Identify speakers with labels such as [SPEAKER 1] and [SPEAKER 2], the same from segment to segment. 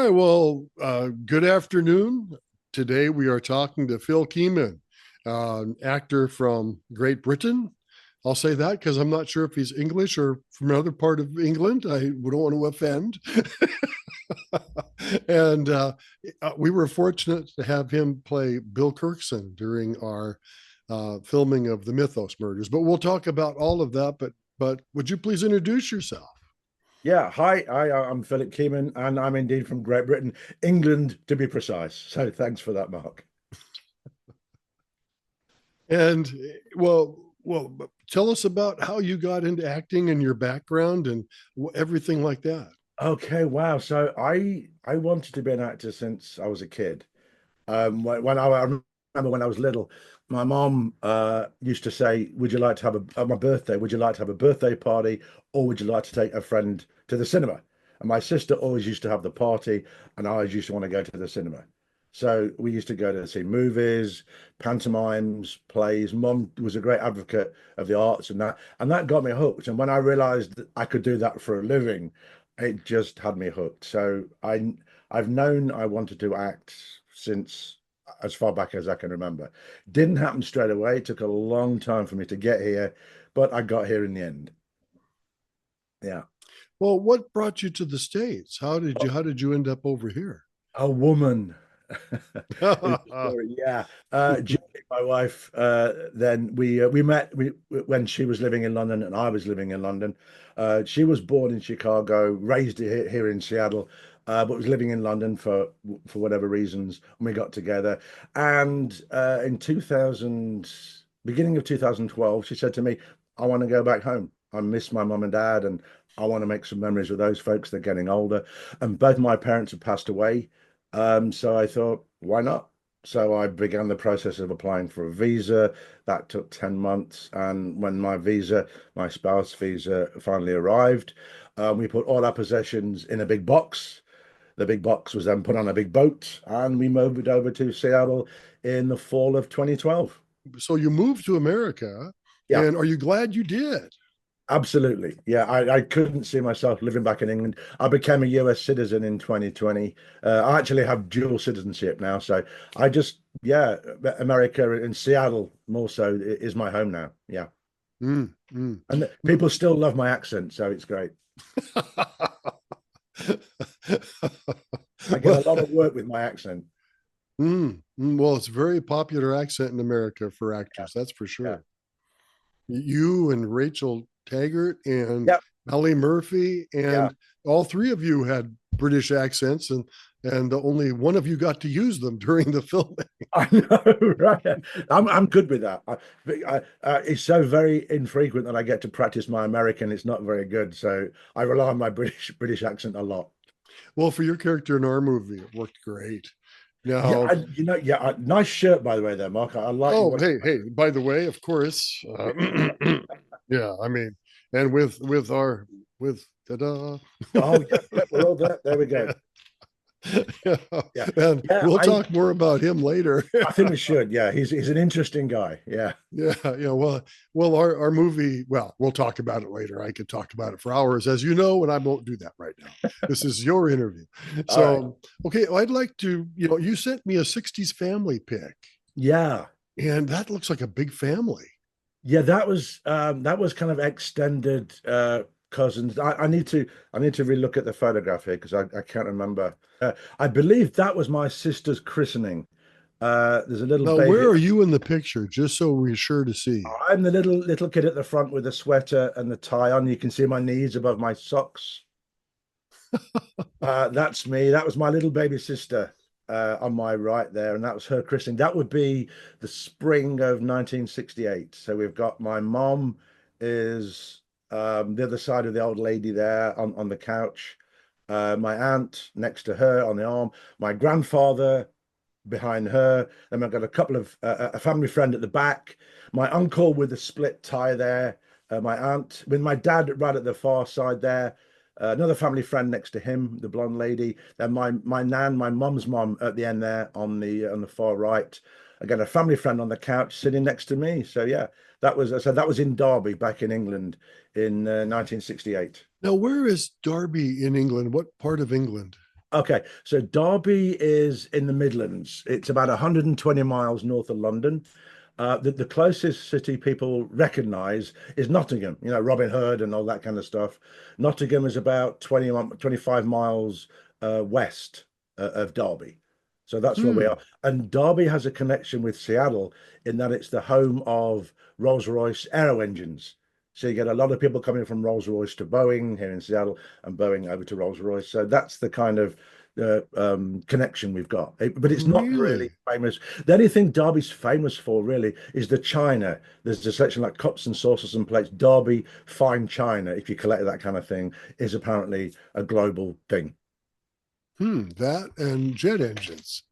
[SPEAKER 1] right. Well, good afternoon. Today we are talking to Phil Keiman, an actor from Great Britain. I'll say that because I'm not sure if he's English or from another part of England. I don't want to offend. and We were fortunate to have him play Bill Kirkson during our filming of the Mythos murders. But we'll talk about all of that. But would you please introduce yourself?
[SPEAKER 2] Yeah, hi, I'm Philip Keiman, and I'm indeed from Great Britain, England to be precise. So thanks for that, Mark.
[SPEAKER 1] And well, tell us about how you got into acting and your background and everything like that.
[SPEAKER 2] Okay, wow. So I wanted to be an actor since I was a kid. I remember when I was little, my mom used to say, "Would you like to have my birthday? Would you like to have a birthday party, or would you like to take a friend to the cinema?" And my sister always used to have the party, and I always used to want to go to the cinema. So we used to go to see movies, pantomimes, plays. Mom was a great advocate of the arts and that got me hooked. And when I realized that I could do that for a living, it just had me hooked. I've known I wanted to act since as far back as I can remember. Didn't happen straight away. It took a long time for me to get here, but I got here in the end. Yeah.
[SPEAKER 1] Well, what brought you to the States? How did you end up over here?
[SPEAKER 2] A woman is the story. Yeah. Julie, my wife, then we met when she was living in London and I was living in London. She was born in Chicago, raised here in Seattle, but was living in London for whatever reasons. And we got together. And in 2000, beginning of 2012, she said to me, "I want to go back home. I miss my mum and dad, and I want to make some memories with those folks. They're getting older." And both my parents have passed away. So I thought, why not? So I began the process of applying for a visa. That took 10 months. And when my spouse visa finally arrived, we put all our possessions in a big box. The big box was then put on a big boat and we moved over to Seattle in the fall of 2012.
[SPEAKER 1] So you moved to America,
[SPEAKER 2] Yeah.
[SPEAKER 1] and are you glad you did?
[SPEAKER 2] Absolutely. Yeah, I couldn't see myself living back in England. I became a US citizen in 2020. I actually have dual citizenship now. So yeah, America and Seattle more so is my home now. Yeah.
[SPEAKER 1] Mm, mm.
[SPEAKER 2] And people still love my accent. So it's great. I get
[SPEAKER 1] Well,
[SPEAKER 2] a lot of work with my accent.
[SPEAKER 1] well, it's a very popular accent in America for
[SPEAKER 2] Yeah.
[SPEAKER 1] actors, that's for
[SPEAKER 2] Yeah.
[SPEAKER 1] sure. You and Rachel Taggart and
[SPEAKER 2] Yeah.
[SPEAKER 1] Ellie Murphy,
[SPEAKER 2] Yeah.
[SPEAKER 1] and all three of you had British accents, and only one of you got to use them during the filming.
[SPEAKER 2] I know, right? I'm good with that. It's so very infrequent that I get to practice my American. It's not very good, so I rely on my British accent a lot.
[SPEAKER 1] Well, for your character in our movie, it worked great.
[SPEAKER 2] Yeah,
[SPEAKER 1] Now,
[SPEAKER 2] nice shirt by the way, there, Mark. I like
[SPEAKER 1] oh,
[SPEAKER 2] what.
[SPEAKER 1] hey, by the way, of course, yeah, I mean, and with ta-da,
[SPEAKER 2] Oh yeah, yeah, we're all there. There we go.
[SPEAKER 1] yeah, yeah,
[SPEAKER 2] Yeah,
[SPEAKER 1] and
[SPEAKER 2] yeah.
[SPEAKER 1] we'll talk more about him later.
[SPEAKER 2] I think we should. Yeah, he's an interesting guy. Yeah.
[SPEAKER 1] Yeah, yeah. Well, our movie. Well, we'll talk about it later. I could talk about it for hours, as you know, and I won't do that right now. This is your interview.
[SPEAKER 2] All right.
[SPEAKER 1] So, okay, well, I'd like to. You sent me a '60s family pic,
[SPEAKER 2] Yeah.
[SPEAKER 1] and that looks like a big family.
[SPEAKER 2] Yeah, that was kind of extended cousins. I need to relook at the photograph here because I can't remember. I believe that was my sister's christening. There's a little
[SPEAKER 1] Now, where
[SPEAKER 2] baby.
[SPEAKER 1] are you in the picture? Just so we're sure to see.
[SPEAKER 2] I'm the little kid at the front with the sweater and the tie on. You can see my knees above my socks. That's me. That was my little baby sister on my right there, and that was her christening. That would be the spring of 1968. So we've got my mom is the other side of the old lady there on the couch. My aunt next to her on the arm. My grandfather behind her. Then I've got a couple of a family friend at the back. My uncle with the split tie there. My aunt with my dad right at the far side there. Another family friend next to him, the blonde lady. Then my nan, my mum's mum at the end there on the far right. Again, a family friend on the couch sitting next to me. So yeah, that was in Derby back in England in 1968.
[SPEAKER 1] Now, where is Derby in England? What part of England?
[SPEAKER 2] Okay, so Derby is in the Midlands. It's about 120 miles north of London. The closest city people recognize is Nottingham, Robin Hood and all that kind of stuff. Nottingham is about 25 miles west of Derby. So that's where we
[SPEAKER 1] Hmm.
[SPEAKER 2] are. And Derby has a connection with Seattle in that it's the home of Rolls-Royce aero engines. So you get a lot of people coming from Rolls-Royce to Boeing here in Seattle and Boeing over to Rolls-Royce. So that's the kind of connection we've got. But it's not really
[SPEAKER 1] Really?
[SPEAKER 2] famous. The only thing Derby's famous for really is the china. There's a section like cups and saucers and plates. Derby fine china, if you collect that kind of thing, is apparently a global thing.
[SPEAKER 1] Hmm. That and jet engines.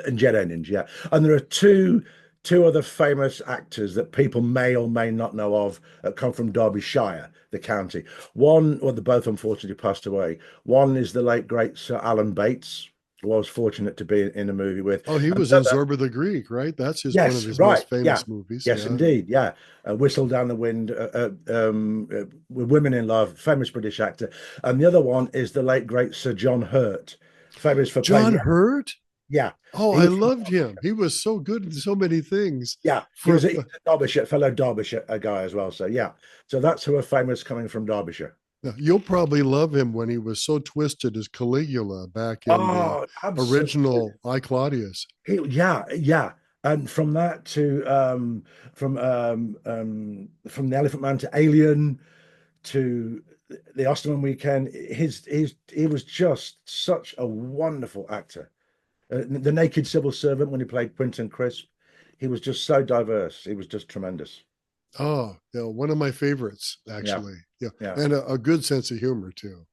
[SPEAKER 2] And jet engines, yeah. And there are two other famous actors that people may or may not know of that come from Derbyshire, the county. One, well, they both unfortunately passed away. One is the late great Sir Alan Bates, who I was fortunate to be in a movie with.
[SPEAKER 1] Oh, he
[SPEAKER 2] And
[SPEAKER 1] was in Zorba the Greek, right? That's one of
[SPEAKER 2] yes,
[SPEAKER 1] his
[SPEAKER 2] right.
[SPEAKER 1] most
[SPEAKER 2] Yeah.
[SPEAKER 1] famous movies.
[SPEAKER 2] Yes,
[SPEAKER 1] Yeah.
[SPEAKER 2] indeed. Yeah. Whistle Down the Wind, with Women in Love, famous British actor. And the other one is the late, great Sir John Hurt, famous for playing
[SPEAKER 1] John
[SPEAKER 2] the,
[SPEAKER 1] Hurt.
[SPEAKER 2] yeah.
[SPEAKER 1] Oh,
[SPEAKER 2] He
[SPEAKER 1] I
[SPEAKER 2] was from,
[SPEAKER 1] loved him. He was so good in so many things.
[SPEAKER 2] yeah, he was a Derbyshire, fellow Derbyshire guy as well. So, yeah. So that's who are famous coming from Derbyshire.
[SPEAKER 1] You'll probably love him when he was so twisted as Caligula back in the
[SPEAKER 2] Oh, absolutely.
[SPEAKER 1] original I Claudius.
[SPEAKER 2] Yeah, yeah. And from that to from the Elephant Man to Alien to the Osterman Weekend. He was just such a wonderful actor. The Naked Civil Servant when he played Quentin Crisp, he was just so diverse. He was just tremendous.
[SPEAKER 1] Oh, yeah, one of my favorites,
[SPEAKER 2] Yeah,
[SPEAKER 1] actually. Yeah,
[SPEAKER 2] yeah,
[SPEAKER 1] and a good sense of humor too.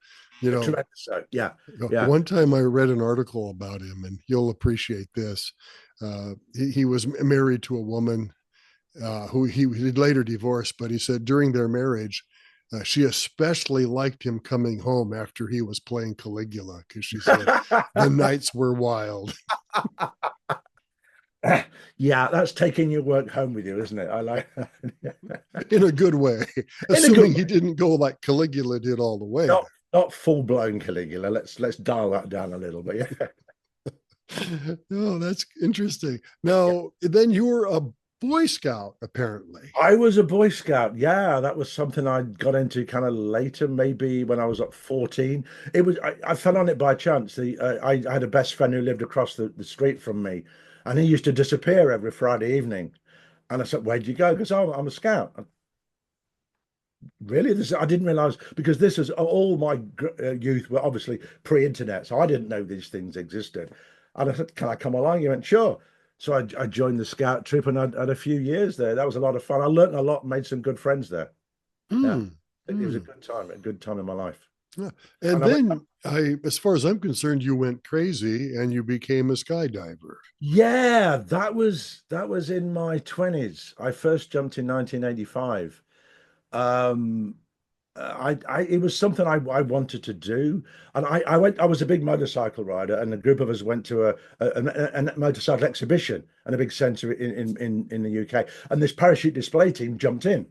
[SPEAKER 1] You know,
[SPEAKER 2] tremendous. So yeah, yeah.
[SPEAKER 1] one time I read an article about him, and you'll appreciate this. He was married to a woman who he later divorced, but he said during their marriage, she especially liked him coming home after he was playing Caligula because she said the nights were wild.
[SPEAKER 2] Yeah, that's taking your work home with you, isn't it? I like that.
[SPEAKER 1] In a good way,
[SPEAKER 2] In a good
[SPEAKER 1] assuming
[SPEAKER 2] way.
[SPEAKER 1] he didn't go like Caligula did all the way
[SPEAKER 2] Not full blown Caligula. Let's dial that down a little bit. Yeah.
[SPEAKER 1] there. No, that's interesting. Now, then you were a Boy Scout, apparently.
[SPEAKER 2] I was a Boy Scout. Yeah, that was something I got into kind of later, maybe when I was at 14. I fell on it by chance. I had a best friend who lived across the street from me, and he used to disappear every Friday evening. And I said, "Where'd you go?" Because I'm a scout. Really? I didn't realize because this is all my youth were obviously pre-internet, so I didn't know these things existed. And I said, "Can I come along?" He went, "Sure." So I joined the scout troop and I had a few years there. That was a lot of fun. I learned a lot, made some good friends there. Yeah,
[SPEAKER 1] Hmm.
[SPEAKER 2] it was
[SPEAKER 1] Hmm.
[SPEAKER 2] a good time in my life.
[SPEAKER 1] Yeah. And
[SPEAKER 2] And I went,
[SPEAKER 1] then as far as I'm concerned, you went crazy and you became a skydiver.
[SPEAKER 2] yeah, that was in my 20s. I first jumped in 1985. Um, it was something I wanted to do, and I was a big motorcycle rider, and a group of us went to a motorcycle exhibition and a big centre in the UK, and this parachute display team jumped in,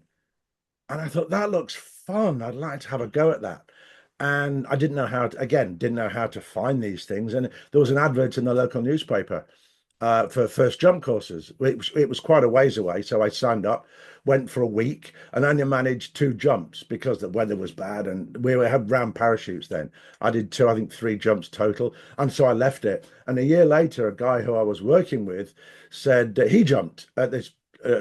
[SPEAKER 2] and I thought that looks fun. I'd like to have a go at that. And I didn't know how to, again, didn't know how to find these things. And there was an advert in the local newspaper for first jump courses. It was quite a ways away, so I signed up, went for a week, and only managed two jumps because the weather was bad, and had round parachutes then. I did two, I think three jumps total, and so I left it. And a year later, a guy who I was working with said that he jumped at this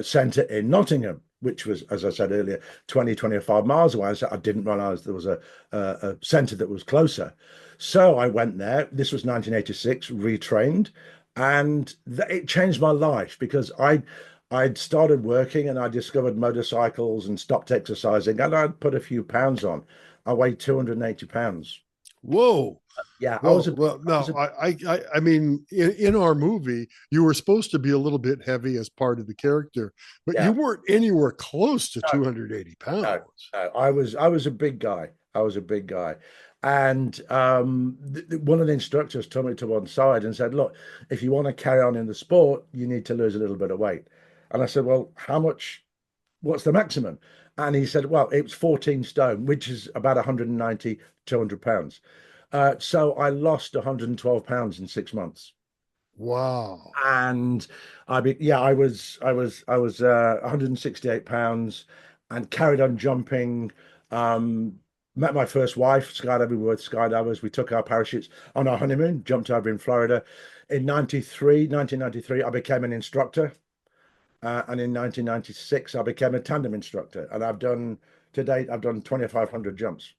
[SPEAKER 2] centre in Nottingham. Which was, as I said earlier, 25 miles away. So I didn't realize there was a centre that was closer. So I went there. This was 1986, retrained, and it changed my life because I'd started working and I discovered motorcycles and stopped exercising and I'd put a few pounds on. I weighed 280 pounds.
[SPEAKER 1] Whoa.
[SPEAKER 2] Yeah,
[SPEAKER 1] Whoa. Well,
[SPEAKER 2] I was
[SPEAKER 1] no,
[SPEAKER 2] a
[SPEAKER 1] I mean, in our movie, you were supposed to be a little bit heavy as part of the character, but you
[SPEAKER 2] yeah,
[SPEAKER 1] weren't anywhere close to
[SPEAKER 2] no,
[SPEAKER 1] 280
[SPEAKER 2] no,
[SPEAKER 1] pounds.
[SPEAKER 2] no. I was a big guy. I was a big guy. And one of the instructors took me to one side and said, "Look, if you want to carry on in the sport, you need to lose a little bit of weight." And I said, "Well, how much? What's the maximum?" And he said, "Well, it was 14 stone, which is about 190, 200 pounds." So I lost 112 pounds in 6 months.
[SPEAKER 1] Wow.
[SPEAKER 2] And I was 168 pounds and carried on jumping. Um, Met my first wife skydiving with skydivers. We took our parachutes on our honeymoon, jumped over in Florida. In 1993, I became an instructor. And in 1996, I became a tandem instructor. And to date, I've done 2,500 jumps.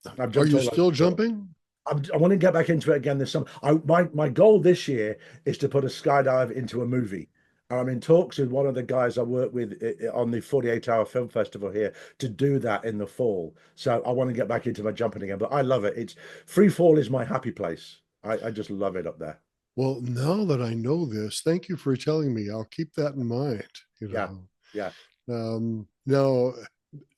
[SPEAKER 2] I've
[SPEAKER 1] Are
[SPEAKER 2] jumped
[SPEAKER 1] you
[SPEAKER 2] all over
[SPEAKER 1] still
[SPEAKER 2] the world.
[SPEAKER 1] jumping?
[SPEAKER 2] I want to get back into it again this summer. My goal this year is to put a skydive into a movie. And I'm in talks with one of the guys I work with on the 48-hour film festival here to do that in the fall. So I want to get back into my jumping again. But I love it. It's free fall is my happy place. I just love it up there.
[SPEAKER 1] Well, now that I know this, thank you for telling me. I'll keep that in mind.
[SPEAKER 2] Yeah, yeah.
[SPEAKER 1] Now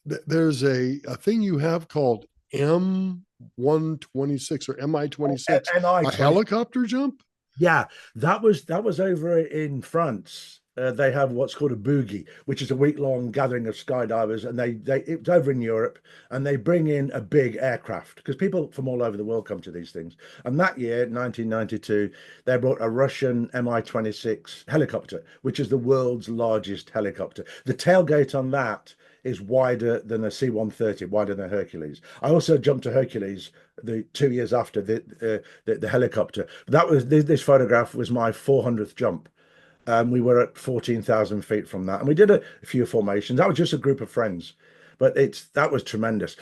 [SPEAKER 1] there's a thing you have called M126 or MI26,
[SPEAKER 2] NI
[SPEAKER 1] a
[SPEAKER 2] 20.
[SPEAKER 1] helicopter jump.
[SPEAKER 2] Yeah, that was over in France. They have what's called a boogie, which is a week-long gathering of skydivers, and it's over in Europe, and they bring in a big aircraft because people from all over the world come to these things. And that year, 1992, they brought a Russian Mi-26 helicopter, which is the world's largest helicopter. The tailgate on that is wider than a C-130, wider than a Hercules. I also jumped to Hercules the 2 years after the helicopter. That was this photograph was my 400th jump. We were at 14,000 feet from that, and we did a few formations. That was just a group of friends, but that was tremendous.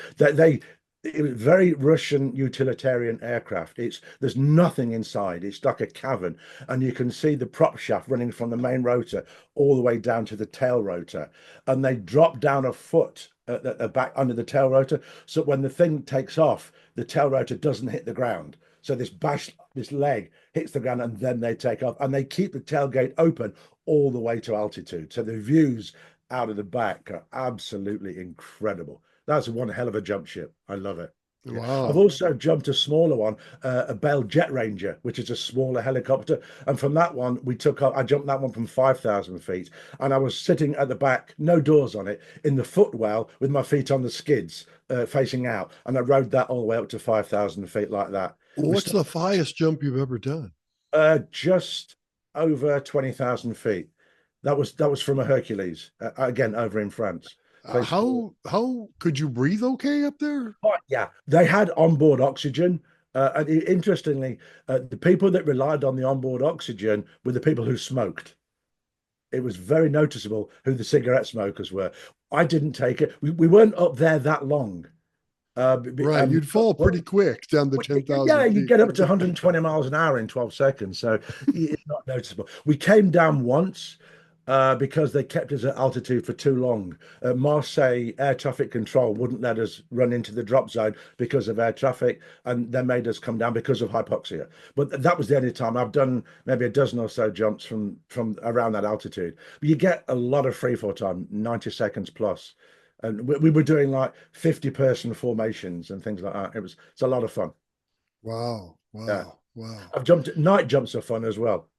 [SPEAKER 2] It was very Russian utilitarian aircraft. There's nothing inside. It's like a cavern, and you can see the prop shaft running from the main rotor all the way down to the tail rotor, and they drop down a foot at the back under the tail rotor, so when the thing takes off, the tail rotor doesn't hit the ground. So this leg hits the ground, and then they take off, and they keep the tailgate open all the way to altitude. So the views out of the back are absolutely incredible. That's one hell of a jump ship. I love it. Yeah. I've
[SPEAKER 1] Wow.
[SPEAKER 2] also jumped a smaller one, a Bell Jet Ranger, which is a smaller helicopter. And from that one, I jumped that one from 5,000 feet. And I was sitting at the back, no doors on it, in the footwell with my feet on the skids, facing out. And I rode that all the way up to 5,000 feet like that. We
[SPEAKER 1] What's the
[SPEAKER 2] started,
[SPEAKER 1] highest jump you've ever done?
[SPEAKER 2] just over 20,000 feet. That was from a Hercules, again, over in France. Place called
[SPEAKER 1] How could you breathe okay up there?
[SPEAKER 2] Oh, yeah, they had onboard oxygen. And interestingly, the people that relied on the onboard oxygen were the people who smoked. It was very noticeable who the cigarette smokers were. I didn't take it. We weren't up there that long.
[SPEAKER 1] Right, you'd fall pretty quick down the
[SPEAKER 2] Yeah,
[SPEAKER 1] 10,000
[SPEAKER 2] you
[SPEAKER 1] feet.
[SPEAKER 2] get up to 120 miles an hour in 12 seconds. So it's not noticeable. We came down once because they kept us at altitude for too long. Marseille air traffic control wouldn't let us run into the drop zone because of air traffic, and they made us come down because of hypoxia. But that was the only time. I've done maybe a dozen or so jumps from around that altitude. But you get a lot of free fall time, 90 seconds plus. And we were doing like 50-person formations and things like that. It's a lot of fun.
[SPEAKER 1] Wow,
[SPEAKER 2] Yeah.
[SPEAKER 1] wow, wow.
[SPEAKER 2] I've jumped night jumps are fun as well.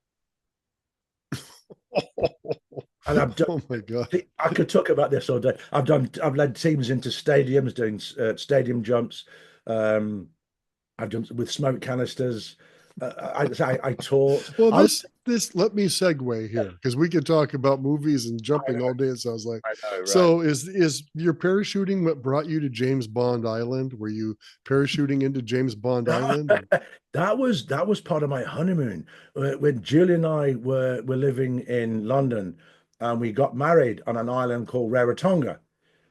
[SPEAKER 2] And I've done
[SPEAKER 1] Oh my God.
[SPEAKER 2] I could talk about this all day. I've led teams into stadiums doing stadium jumps. Um, I've jumped with smoke canisters. I taught.
[SPEAKER 1] Well, this let me segue here because we could talk about movies and
[SPEAKER 2] I
[SPEAKER 1] jumping
[SPEAKER 2] know,
[SPEAKER 1] all day. It sounds like.
[SPEAKER 2] I know, right?
[SPEAKER 1] So is your parachuting what brought you to James Bond Island? Were you parachuting into James Bond Island? Or?
[SPEAKER 2] That was part of my honeymoon when Julie and I were living in London, and we got married on an island called Rarotonga,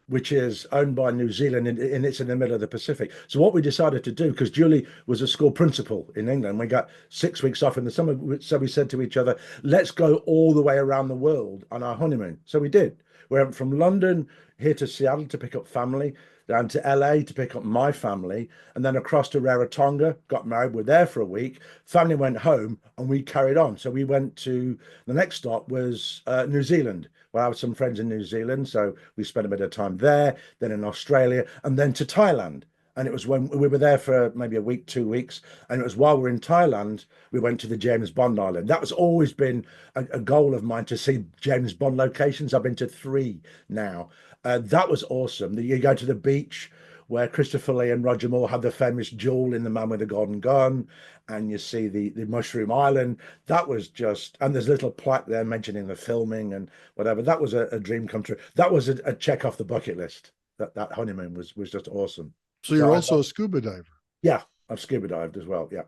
[SPEAKER 2] which is owned by New Zealand, and it's in the middle of the Pacific. So what we decided to do, because Julie was a school principal in England, we got 6 weeks off in the summer. So we said to each other, let's go all the way around the world on our honeymoon. So we did. We went from London here to Seattle to pick up family, down to LA to pick up my family, and then across to Rarotonga, got married. We're there for a week. Family went home, and we carried on. So we went to the next stop was New Zealand, where I have some friends in New Zealand. So we spent a bit of time there, then in Australia, and then to Thailand. And it was when we were there for maybe a week, 2 weeks. And it was while we were in Thailand, we went to the James Bond Island. That was always been a goal of mine to see James Bond locations. I've been to three now. That was awesome. You go to the beach where Christopher Lee and Roger Moore had the famous duel in The Man with the Golden Gun, and you see the Mushroom Island. That was just, and there's a little plaque there mentioning the filming and whatever. That was a dream come true. That was a check off the bucket list. That honeymoon was just awesome.
[SPEAKER 1] So
[SPEAKER 2] So
[SPEAKER 1] you're also a scuba diver.
[SPEAKER 2] yeah, I've scuba dived as well. Yeah.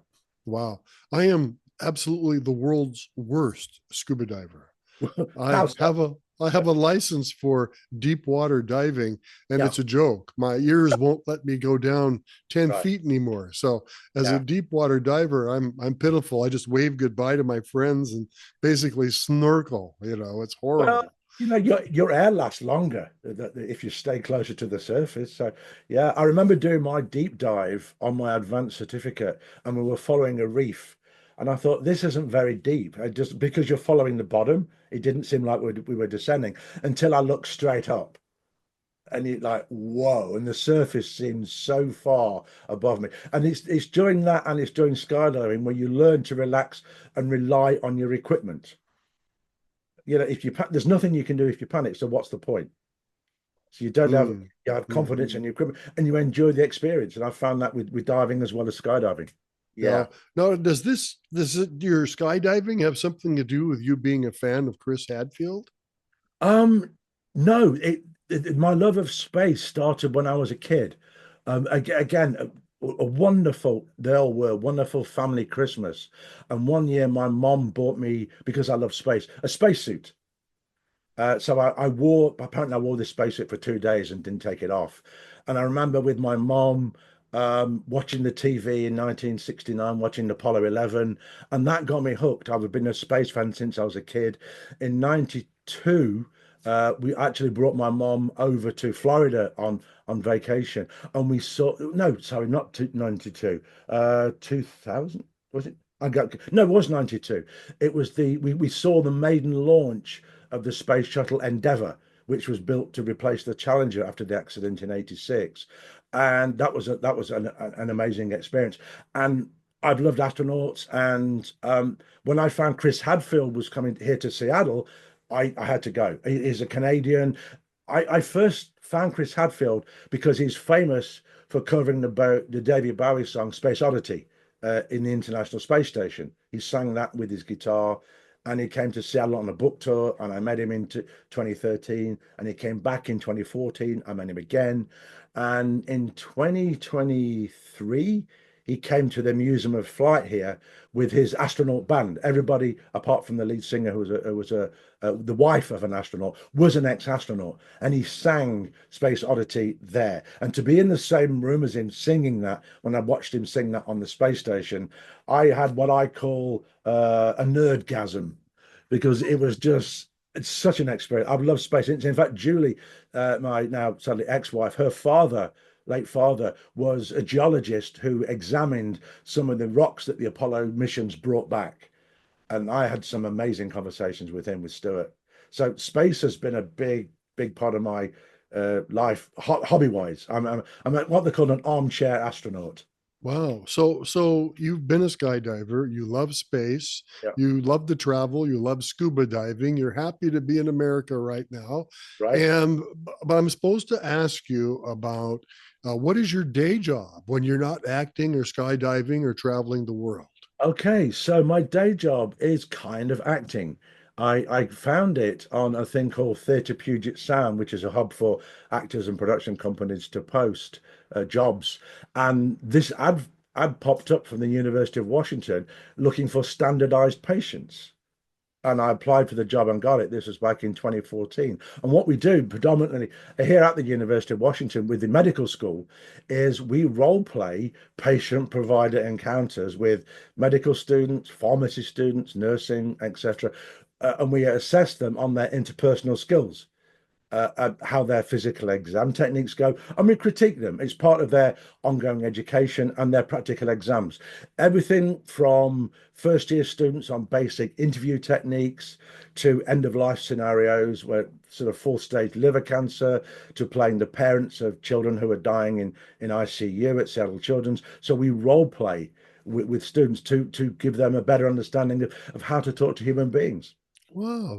[SPEAKER 1] Wow. I am absolutely the world's worst scuba diver.
[SPEAKER 2] How
[SPEAKER 1] I
[SPEAKER 2] so?
[SPEAKER 1] have a I have a license for deep water diving, and
[SPEAKER 2] Yeah,
[SPEAKER 1] it's a joke. My ears won't let me go down 10
[SPEAKER 2] right.
[SPEAKER 1] feet anymore. So as a
[SPEAKER 2] Yeah.
[SPEAKER 1] deep water diver, I'm pitiful. I just wave goodbye to my friends and basically snorkel. It's
[SPEAKER 2] Well,
[SPEAKER 1] horrible.
[SPEAKER 2] your air lasts longer if you stay closer to the surface. So, yeah, I remember doing my deep dive on my advanced certificate, and we were following a reef, and I thought this isn't very deep. I just because you're following the bottom, it didn't seem like we were descending until I looked straight up, and it like whoa, and the surface seems so far above me. And it's during that, and it's during skydiving where you learn to relax and rely on your equipment. If there's nothing you can do if you panic. So what's the point? So
[SPEAKER 1] Mm,
[SPEAKER 2] you have
[SPEAKER 1] mm.
[SPEAKER 2] confidence in your equipment and you enjoy the experience. And I found that with diving as well as skydiving. Yeah.
[SPEAKER 1] Now, your skydiving have something to do with you being a fan of Chris Hadfield?
[SPEAKER 2] Um, no, my love of space started when I was a kid. Again, a wonderful, they all were wonderful family Christmas. And one year my mom bought me, because I love space, a spacesuit. So apparently I wore this spacesuit for 2 days and didn't take it off. And I remember with my mom watching the TV in 1969, watching Apollo 11, and that got me hooked. I've been a space fan since I was a kid. In 92, we actually brought my mom over to Florida on vacation, and we saw, no, sorry, not 92, 2000, was it? No, it was 92. It was we saw the maiden launch of the space shuttle Endeavour, which was built to replace the Challenger after the accident in '86, and that was an amazing experience. And I've loved astronauts, and when I found Chris Hadfield was coming here to Seattle, I had to go. He's a Canadian. I first found Chris Hadfield because he's famous for covering the David Bowie song Space Oddity in the International Space Station. He sang that with his guitar, and he came to Seattle on a book tour, and I met him in 2013, and he came back in 2014. I met him again, and in 2023 he came to the Museum of Flight here with his astronaut band. Everybody apart from the lead singer, who was the wife of an astronaut, was an ex-astronaut, and he sang Space Oddity there. And to be in the same room as him singing that, when I watched him sing that on the space station, I had what I call a nerdgasm, because it was just it's such an experience. I've loved space. In fact, Julie, my now sadly ex-wife, her father, late father, was a geologist who examined some of the rocks that the Apollo missions brought back. And I had some amazing conversations with him, with Stuart. So space has been a big part of my life, hobby-wise. I'm what they call an armchair astronaut.
[SPEAKER 1] Wow. So you've been a skydiver, you love space,
[SPEAKER 2] Yeah.
[SPEAKER 1] you love to travel, you love scuba diving, you're happy to be in America right now.
[SPEAKER 2] Right.
[SPEAKER 1] And but I'm supposed to ask you about what is your day job when you're not acting or skydiving or traveling the world?
[SPEAKER 2] Okay, so my day job is kind of acting. I found it on a thing called Theatre Puget Sound, which is a hub for actors and production companies to post jobs. And this ad popped up from the University of Washington looking for standardized patients, and I applied for the job and got it. This was back in 2014. And what we do predominantly here at the University of Washington with the medical school is we role play patient provider encounters with medical students, pharmacy students, nursing, etc. And we assess them on their interpersonal skills, how their physical exam techniques go, and we critique them. It's part of their ongoing education and their practical exams. Everything from first year students on basic interview techniques to end of life scenarios, where sort of full stage liver cancer, to playing the parents of children who are dying in ICU at Seattle Children's. So we role play with students to give them a better understanding of how to talk to human beings.
[SPEAKER 1] Wow,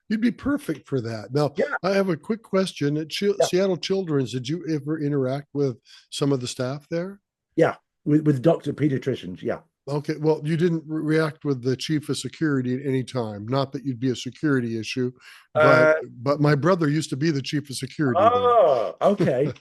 [SPEAKER 1] you'd be perfect for that. Now,
[SPEAKER 2] Yeah,
[SPEAKER 1] I have a quick question. At
[SPEAKER 2] yeah,
[SPEAKER 1] Seattle Children's, did you ever interact with some of the staff there?
[SPEAKER 2] yeah. With doctor pediatricians, yeah.
[SPEAKER 1] Okay, well, you didn't react with the chief of security at any time. Not that you'd be a security issue, but
[SPEAKER 2] Uh,
[SPEAKER 1] my brother used to be the chief of security there.
[SPEAKER 2] oh, okay.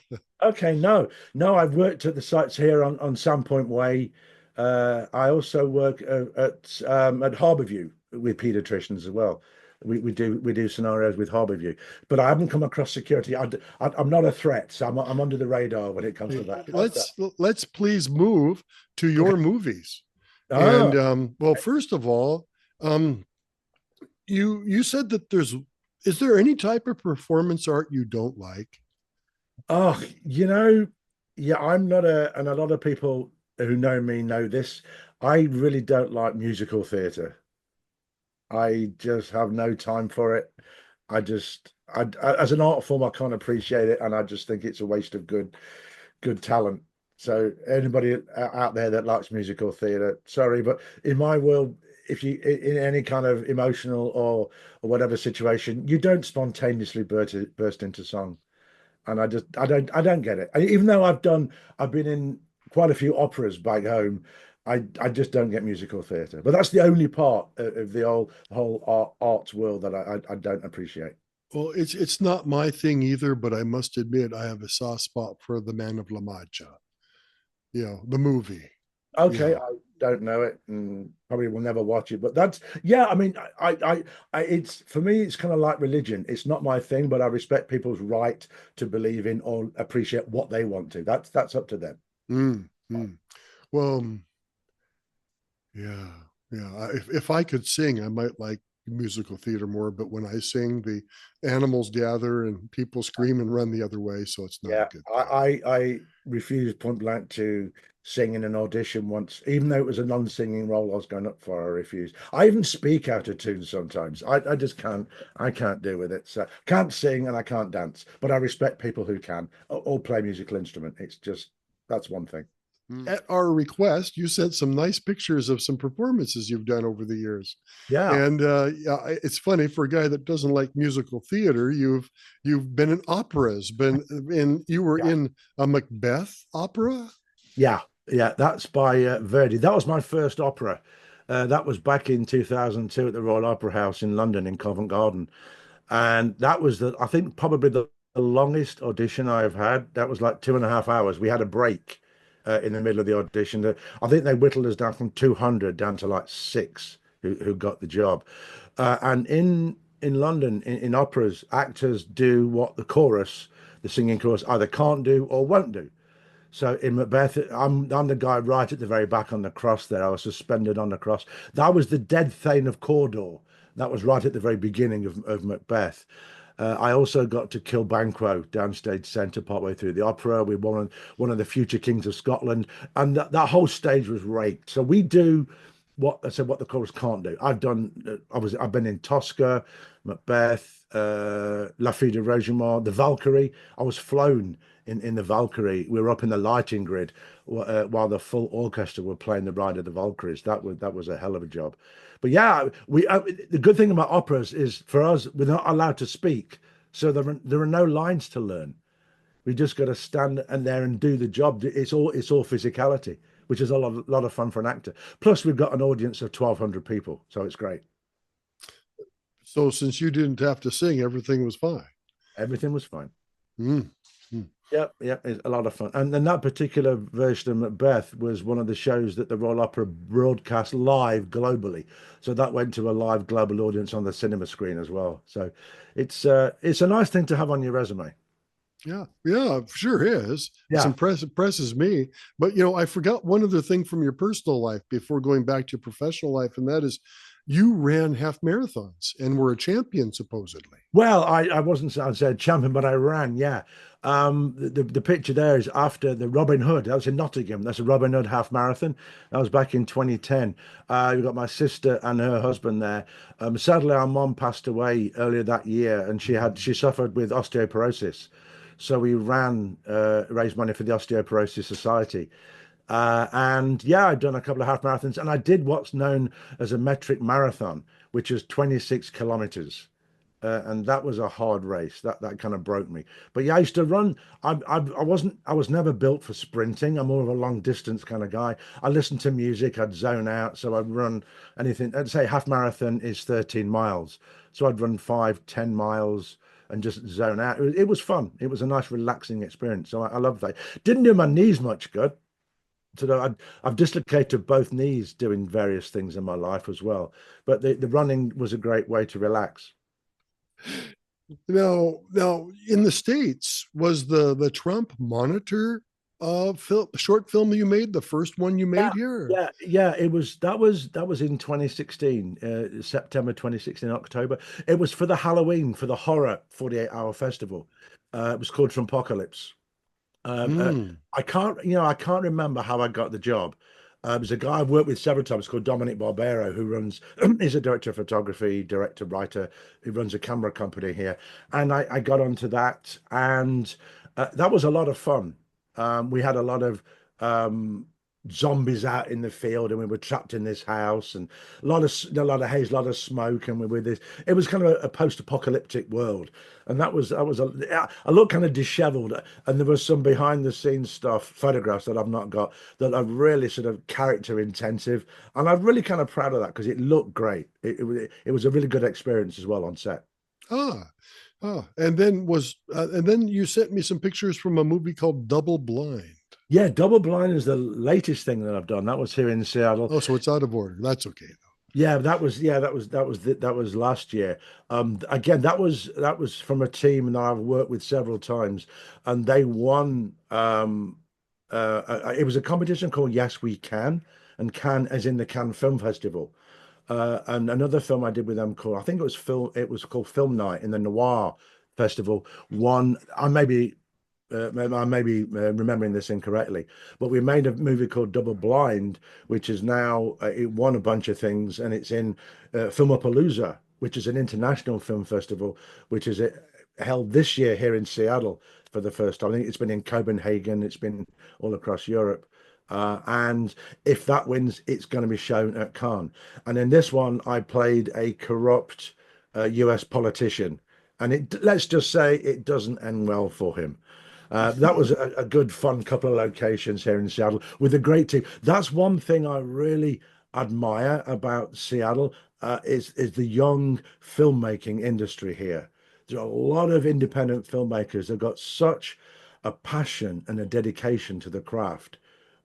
[SPEAKER 2] Okay, no. No, I've worked at the sites here on Sandpoint Way. I also work at Harbourview with pediatricians as well. We do scenarios with Harbourview, but I haven't come across security. I'm not a threat, so I'm under the radar when it comes to
[SPEAKER 1] Hey,
[SPEAKER 2] that. How's that?
[SPEAKER 1] let's please move to
[SPEAKER 2] Okay.
[SPEAKER 1] your movies.
[SPEAKER 2] Ah,
[SPEAKER 1] And well, first of all, um, you said that is there any type of performance art you don't like?
[SPEAKER 2] oh, yeah, I'm not and a lot of people who know me know this. I really don't like musical theatre. I just have no time for it. As an art form, I can't appreciate it, and I just think it's a waste of good talent. So anybody out there that likes musical theatre, sorry, but in my world, if you in any kind of emotional or whatever situation, you don't spontaneously burst into song, and I don't get it. Even though I've been in quite a few operas back home. I just don't get musical theatre, but that's the only part of the whole arts world that I don't appreciate.
[SPEAKER 1] Well, it's not my thing either, but I must admit I have a soft spot for The Man of La Mancha, the movie.
[SPEAKER 2] Okay,
[SPEAKER 1] Yeah.
[SPEAKER 2] I don't know it and probably will never watch it, but that's yeah. I mean, it's for me, it's kind of like religion. It's not my thing, but I respect people's right to believe in or appreciate what they want to. That's up to them.
[SPEAKER 1] Mm, mm. Well, yeah, yeah. If I could sing, I might like musical theater more, but when I sing, the animals gather and people scream and run the other way, so it's not a
[SPEAKER 2] Yeah,
[SPEAKER 1] good thing.
[SPEAKER 2] I refused point blank to sing in an audition once, even though it was a non-singing role I was going up for. I refused. I even speak out of tune sometimes. I just can't. I can't do with it. So can't sing and I can't dance. But I respect people who can or play musical instrument. It's just that's one thing.
[SPEAKER 1] At our request, you sent some nice pictures of some performances you've done over the years.
[SPEAKER 2] Yeah,
[SPEAKER 1] And yeah, it's funny for a guy that doesn't like musical theater. You've been in operas, been in you were
[SPEAKER 2] yeah,
[SPEAKER 1] in a Macbeth opera.
[SPEAKER 2] yeah, yeah. That's by Verdi. That was my first opera. That was back in 2002 at the Royal Opera House in London in Covent Garden. And that was I think probably the longest audition I've had. That was like 2.5 hours. We had a break in the middle of the audition. I think they whittled us down from 200 down to like six who got the job. And in London, in operas, actors do what the chorus, the singing chorus, either can't do or won't do. So in Macbeth, I'm the guy right at the very back on the cross there. I was suspended on the cross. That was the dead Thane of Cawdor. That was right at the very beginning of Macbeth. I also got to kill Banquo downstage centre partway through the opera with one of the future kings of Scotland, and that whole stage was raked. So we do what I said, what the chorus can't do. I've been in Tosca, Macbeth, La Fille de Rogemont, the Valkyrie. I was flown in the Valkyrie. We were up in the lighting grid while the full orchestra were playing the Ride of the Valkyries. That was a hell of a job. But yeah, the good thing about operas is for us, we're not allowed to speak, so there are no lines to learn. We just got to stand and there and do the job. It's all physicality, which is a lot of fun for an actor. Plus, we've got an audience of 1,200 people, so it's great.
[SPEAKER 1] So since you didn't have to sing, everything was fine.
[SPEAKER 2] Everything was fine.
[SPEAKER 1] Mm, mm.
[SPEAKER 2] Yep, yep, it's a lot of fun. And then that particular version of Macbeth was one of the shows that the Royal Opera broadcast live globally. So that went to a live global audience on the cinema screen as well. So it's a nice thing to have on your resume.
[SPEAKER 1] Yeah, yeah, sure is. It's
[SPEAKER 2] Yeah.
[SPEAKER 1] impresses me. But I forgot one other thing from your personal life before going back to your professional life, and that is you ran half marathons and were a champion supposedly.
[SPEAKER 2] Well, I wasn't, I'd say champion, but I ran, yeah. The picture there is after the Robin Hood. That was in Nottingham. That's a Robin Hood half marathon. That was back in 2010. We've got my sister and her husband there. Sadly, our mom passed away earlier that year, and she suffered with osteoporosis. So we raised money for the Osteoporosis Society. And yeah, I've done a couple of half marathons, and I did what's known as a metric marathon, which is 26 kilometers. and that was a hard race. That kind of broke me. But yeah, I used to run. I was never built for sprinting. I'm more of a long distance kind of guy. I listened to music. I'd zone out, so I'd run anything. I'd say half marathon is 13 miles, so I'd run 5, 10 miles and just zone out. It was fun. It was a nice, relaxing experience. So I love that. Didn't do my knees much good. So I've dislocated both knees doing various things in my life as well. But the running was a great way to relax.
[SPEAKER 1] Now, in the States, was the Trump monitor short film you made the first one you
[SPEAKER 2] Yeah,
[SPEAKER 1] made here?
[SPEAKER 2] yeah. That was in 2016, September 2016, October. It was for the Halloween, for the horror 48-hour festival. It was called Trumpocalypse. Um, uh,
[SPEAKER 1] Hmm.
[SPEAKER 2] I can't remember how I got the job. There's a guy I've worked with several times called Dominic Barbero, who runs, he's a director of photography, director, writer, who runs a camera company here. And I got onto that, and that was a lot of fun. We had a lot of um, zombies out in the field, and we were trapped in this house, and a lot of haze, a lot of smoke, and we were this. It was kind of a post-apocalyptic world, and I looked kind of disheveled, and there was some behind the scenes stuff, photographs that I've not got that are really sort of character intensive, and I'm really kind of proud of that because it looked great. It was a really good experience as well on set.
[SPEAKER 1] Ah, and then you sent me some pictures from a movie called Double Blind.
[SPEAKER 2] Yeah, Double Blind is the latest thing that I've done. That was here in Seattle.
[SPEAKER 1] Oh, so it's out of order. That's okay.
[SPEAKER 2] That was last year. Again, that was from a team that I've worked with several times, and they won. It was a competition called Yes We Can, and Cannes as in the Cannes Film Festival. And another film I did with them called, I think it was film. It was called Film Night in the Noir Festival. Won. I may be remembering this incorrectly, but we made a movie called Double Blind, which is now it won a bunch of things, and it's in Filmapalooza, which is an international film festival, which is held this year here in Seattle for the first time. I think it's been in Copenhagen, it's been all across Europe. And if that wins, it's going to be shown at Cannes. And in this one, I played a corrupt US politician. And let's just say it doesn't end well for him. That was a good, fun couple of locations here in Seattle with a great team. That's one thing I really admire about Seattle is the young filmmaking industry here. There are a lot of independent filmmakers. They've got such a passion and a dedication to the craft.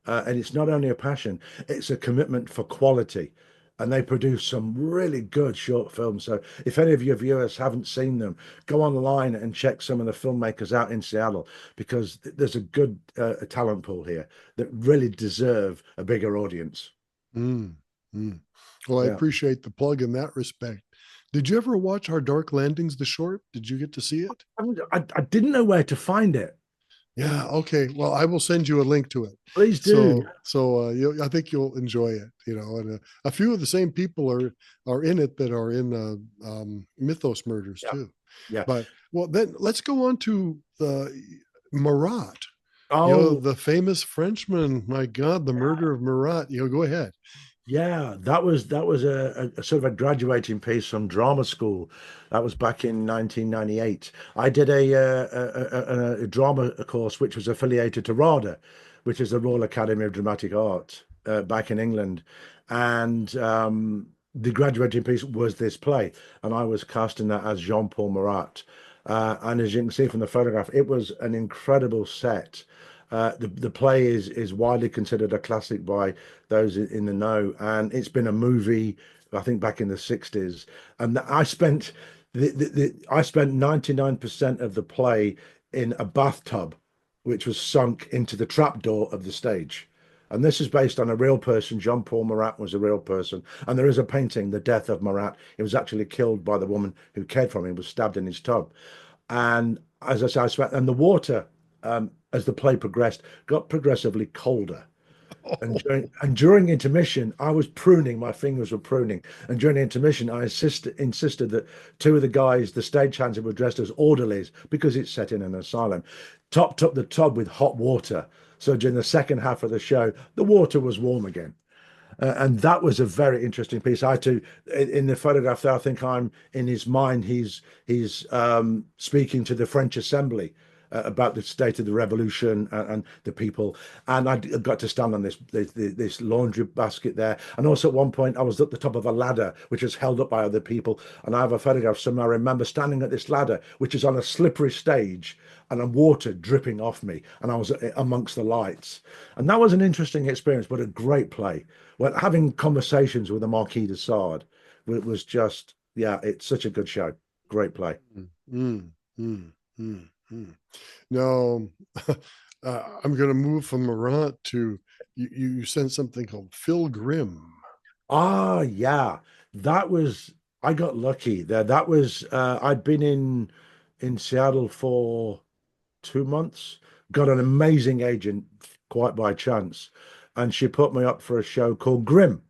[SPEAKER 2] And it's not only a passion, it's a commitment for quality. And they produce some really good short films. So if any of your viewers haven't seen them, go online and check some of the filmmakers out in Seattle because there's a good talent pool here that really deserve a bigger audience.
[SPEAKER 1] Mm, mm. Well, I
[SPEAKER 2] Yeah.
[SPEAKER 1] appreciate the plug in that respect. Did you ever watch Our Dark Landings, the short? Did you get to see it?
[SPEAKER 2] I didn't know where to find it.
[SPEAKER 1] Yeah. Okay. Well, I will send you a link to it.
[SPEAKER 2] Please do.
[SPEAKER 1] So I think you'll enjoy it. And a few of the same people are in it that are in Mythos Murders
[SPEAKER 2] Yeah.
[SPEAKER 1] too.
[SPEAKER 2] Yeah.
[SPEAKER 1] But well, then let's go on to the Murat.
[SPEAKER 2] Oh,
[SPEAKER 1] The famous Frenchman. My God, the murder of Murat. Go ahead.
[SPEAKER 2] yeah, that was a sort of a graduating piece from drama school. That was back in 1998. I did a drama course which was affiliated to RADA, which is the Royal Academy of Dramatic Art back in England, and the graduating piece was this play, and I was cast in that as Jean-Paul Murat. And as you can see from the photograph, it was an incredible set. The play is widely considered a classic by those in the know, and it's been a movie, I think, back in the 60s. And I spent 99% of the play in a bathtub, which was sunk into the trapdoor of the stage. And this is based on a real person. John Paul Murat was a real person. And there is a painting, The Death of Murat. He was actually killed by the woman who cared for him, was stabbed in his tub. And as I say, and the water, as the play progressed, got progressively colder. And during intermission, I was pruning, my fingers were pruning. And during intermission, I insisted that two of the guys, the stagehands who were dressed as orderlies, because it's set in an asylum, topped up the tub with hot water. So during the second half of the show, the water was warm again. And that was a very interesting piece. I had to in the photograph there, I think I'm in his mind. He's speaking to the French Assembly about the state of the revolution and the people. And I got to stand on this laundry basket there. And also at one point, I was at the top of a ladder, which was held up by other people. And I have a photograph somewhere. I remember standing at this ladder, which is on a slippery stage, and water dripping off me. And I was amongst the lights. And that was an interesting experience, but a great play. Well, having conversations with the Marquis de Sade was just, yeah, it's such a good show. Great play.
[SPEAKER 1] Mm, mm, mm, mm. Now, I'm going to move from Murat to you sent something called Phil Grimm.
[SPEAKER 2] Ah, yeah, that was, I got lucky there. That was, I'd been in Seattle for 2 months, got an amazing agent quite by chance, and she put me up for a show called Grimm,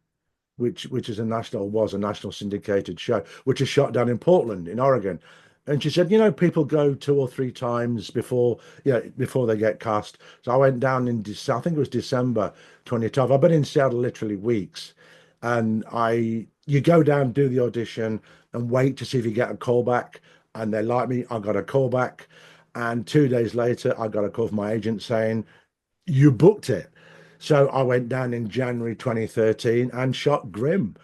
[SPEAKER 2] which is a national was a national syndicated show, which is shot down in Portland, in Oregon. And she said, people go 2 or 3 times before they get cast. So I went down in December, I think it was December 2012. I've been in Seattle literally weeks, and you go down, do the audition, and wait to see if you get a call back. And they like me. I got a call back, and 2 days later, I got a call from my agent saying, you booked it. So I went down in January 2013 and shot Grimm